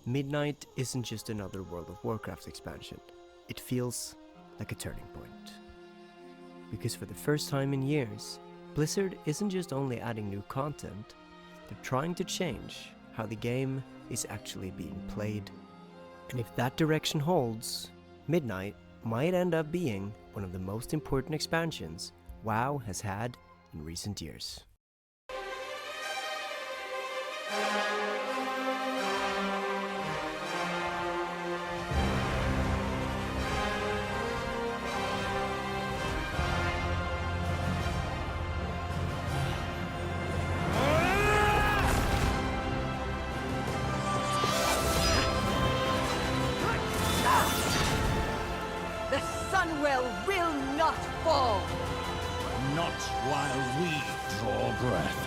Midnight isn't just another World of Warcraft expansion. It feels like a turning point. Because for the first time in years, Blizzard isn't just only adding new content, they're trying to change how the game is actually being played. And if that direction holds, Midnight might end up being one of the most important expansions WoW has had in recent years. The Sunwell will not fall! Not while we draw breath.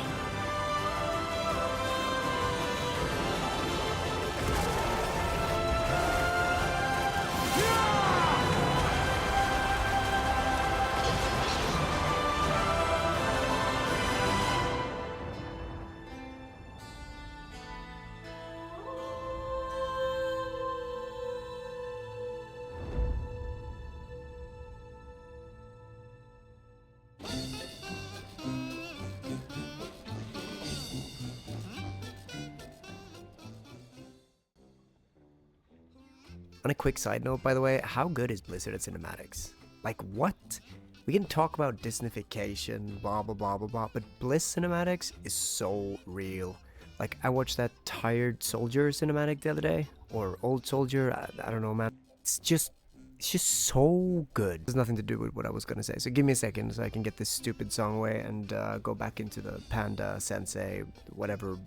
On a quick side note, by the way, how good is Blizzard at cinematics? Like, what? We can talk about Disneyfication, blah blah blah blah blah, but Blizz cinematics is so real. Like, I watched that Tired Soldier cinematic the other day, or Old Soldier, I don't know, man. It's just so good. There's nothing to do with what I was gonna say, so give me a second so I can get this stupid song away and go back into the Panda Sensei, whatever,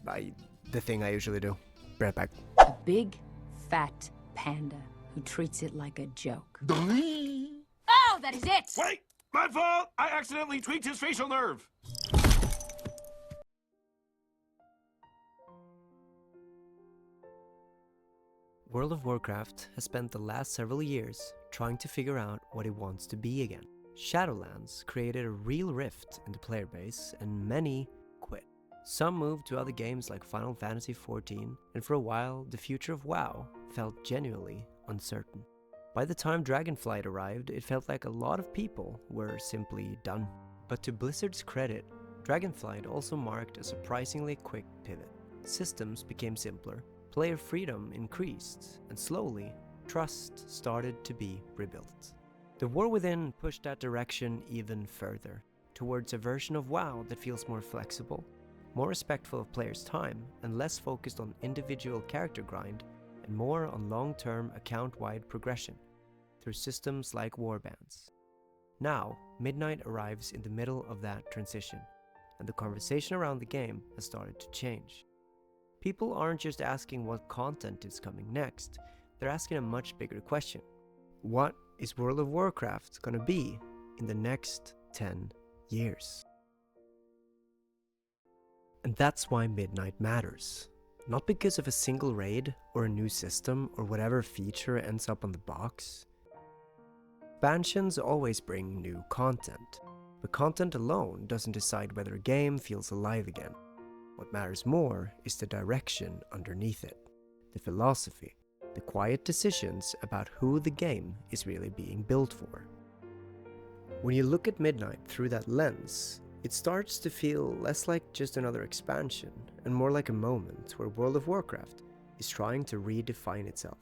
the thing I usually do. Be right back. A big, fat panda who treats it like a joke. Oh, that is it! Wait! My fault! I accidentally tweaked his facial nerve! World of Warcraft has spent the last several years trying to figure out what it wants to be again. Shadowlands created a real rift in the player base, and many quit. Some moved to other games like Final Fantasy XIV, and for a while, the future of WoW felt genuinely uncertain. By the time Dragonflight arrived, it felt like a lot of people were simply done. But to Blizzard's credit, Dragonflight also marked a surprisingly quick pivot. Systems became simpler, player freedom increased, and slowly, trust started to be rebuilt. The War Within pushed that direction even further, towards a version of WoW that feels more flexible, more respectful of players' time, and less focused on individual character grind, and more on long-term account-wide progression through systems like warbands. Now, Midnight arrives in the middle of that transition, and the conversation around the game has started to change. People aren't just asking what content is coming next, they're asking a much bigger question. What is World of Warcraft gonna be in the next 10 years? And that's why Midnight matters. Not because of a single raid, or a new system, or whatever feature ends up on the box. Expansions always bring new content, but content alone doesn't decide whether a game feels alive again. What matters more is the direction underneath it, the philosophy, the quiet decisions about who the game is really being built for. When you look at Midnight through that lens, it starts to feel less like just another expansion and more like a moment where World of Warcraft is trying to redefine itself.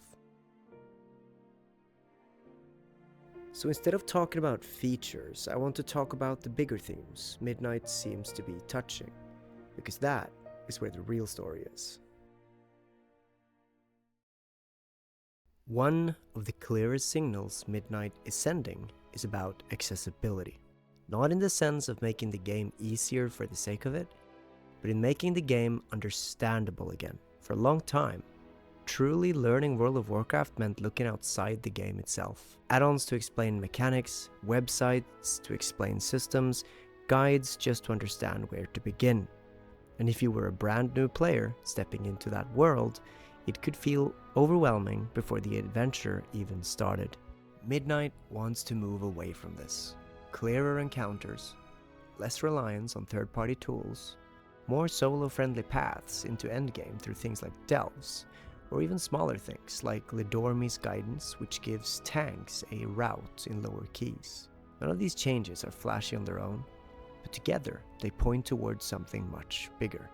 So instead of talking about features, I want to talk about the bigger themes Midnight seems to be touching, because that is where the real story is. One of the clearest signals Midnight is sending is about accessibility. Not in the sense of making the game easier for the sake of it, but in making the game understandable again. For a long time, truly learning World of Warcraft meant looking outside the game itself. Add-ons to explain mechanics, websites to explain systems, guides just to understand where to begin. And if you were a brand new player stepping into that world, it could feel overwhelming before the adventure even started. Midnight wants to move away from this. Clearer encounters, less reliance on third-party tools, more solo-friendly paths into endgame through things like delves, or even smaller things like Lidormi's guidance, which gives tanks a route in lower keys. None of these changes are flashy on their own, but together they point towards something much bigger.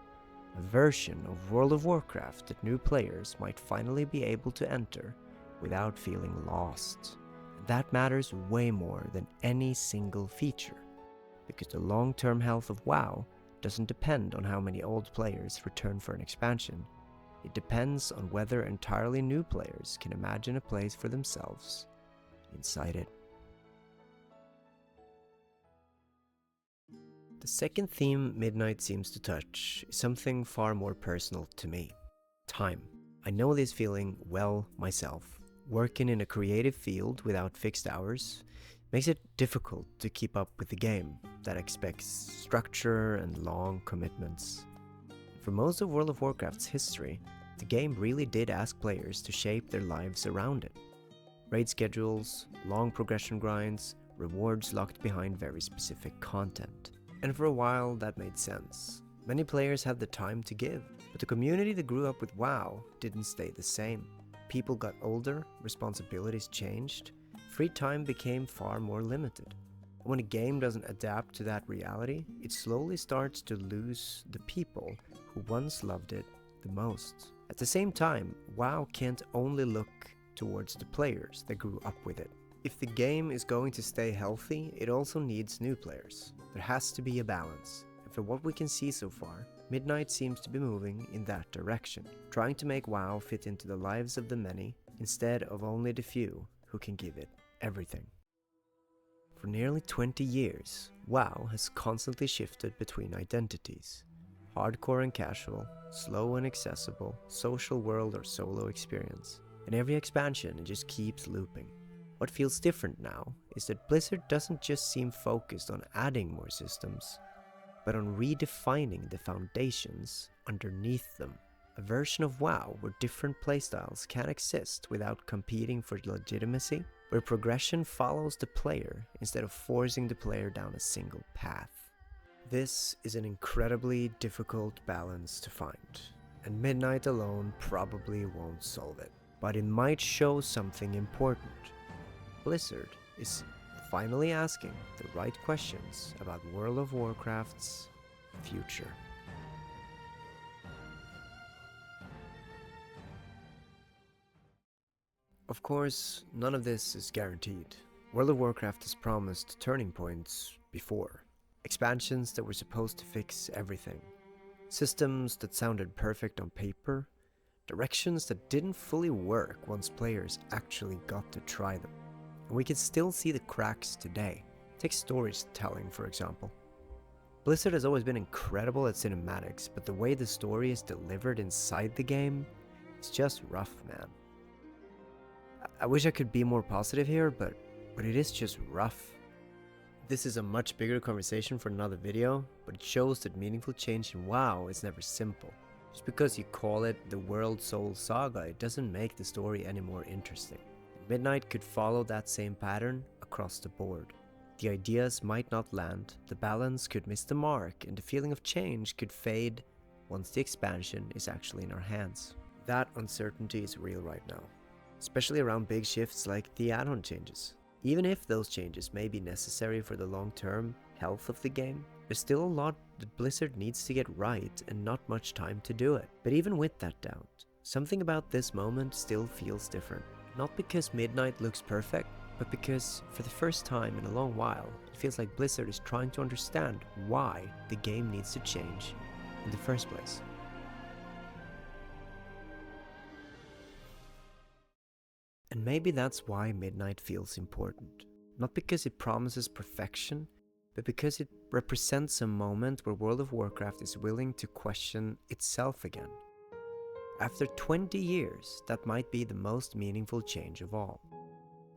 A version of World of Warcraft that new players might finally be able to enter without feeling lost. And that matters way more than any single feature, because the long-term health of WoW doesn't depend on how many old players return for an expansion. It depends on whether entirely new players can imagine a place for themselves inside it. The second theme Midnight seems to touch is something far more personal to me: time. I know this feeling well myself. Working in a creative field without fixed hours makes it difficult to keep up with the game that expects structure and long commitments. For most of World of Warcraft's history, the game really did ask players to shape their lives around it. Raid schedules, long progression grinds, rewards locked behind very specific content. And for a while that made sense. Many players had the time to give, but the community that grew up with WoW didn't stay the same. People got older, responsibilities changed, free time became far more limited. And when a game doesn't adapt to that reality, it slowly starts to lose the people who once loved it the most. At the same time, WoW can't only look towards the players that grew up with it. If the game is going to stay healthy, it also needs new players. There has to be a balance, and from what we can see so far, Midnight seems to be moving in that direction, trying to make WoW fit into the lives of the many instead of only the few who can give it everything. For nearly 20 years, WoW has constantly shifted between identities: hardcore and casual, slow and accessible, social world or solo experience. And every expansion, it just keeps looping. What feels different now is that Blizzard doesn't just seem focused on adding more systems, but on redefining the foundations underneath them. A version of WoW where different playstyles can exist without competing for legitimacy, where progression follows the player instead of forcing the player down a single path. This is an incredibly difficult balance to find, and Midnight alone probably won't solve it, but it might show something important. Blizzard is finally asking the right questions about World of Warcraft's future. Of course, none of this is guaranteed. World of Warcraft has promised turning points before. Expansions that were supposed to fix everything. Systems that sounded perfect on paper. Directions that didn't fully work once players actually got to try them. And we can still see the cracks today. Take storytelling, for example. Blizzard has always been incredible at cinematics, but the way the story is delivered inside the game is just rough, man. I wish I could be more positive here, but it is just rough. This is a much bigger conversation for another video, but it shows that meaningful change in WoW is never simple. Just because you call it the World Soul Saga, it doesn't make the story any more interesting. Midnight could follow that same pattern across the board. The ideas might not land, the balance could miss the mark, and the feeling of change could fade once the expansion is actually in our hands. That uncertainty is real right now, especially around big shifts like the add-on changes. Even if those changes may be necessary for the long-term health of the game, there's still a lot that Blizzard needs to get right and not much time to do it. But even with that doubt, something about this moment still feels different. Not because Midnight looks perfect, but because for the first time in a long while, it feels like Blizzard is trying to understand why the game needs to change in the first place. And maybe that's why Midnight feels important. Not because it promises perfection, but because it represents a moment where World of Warcraft is willing to question itself again. After 20 years, that might be the most meaningful change of all.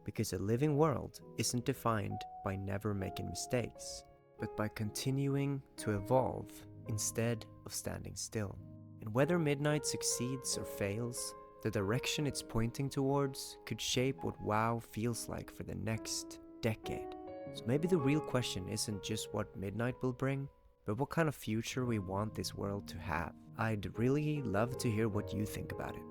Because a living world isn't defined by never making mistakes, but by continuing to evolve instead of standing still. And whether Midnight succeeds or fails, the direction it's pointing towards could shape what WoW feels like for the next decade. So maybe the real question isn't just what Midnight will bring, but what kind of future we want this world to have. I'd really love to hear what you think about it.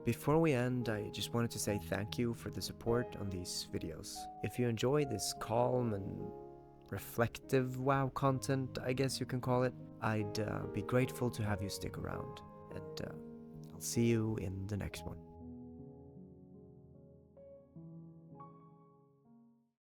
Before we end, I just wanted to say thank you for the support on these videos. If you enjoy this calm and reflective WoW content, I guess you can call it, I'd be grateful to have you stick around. And I'll see you in the next one.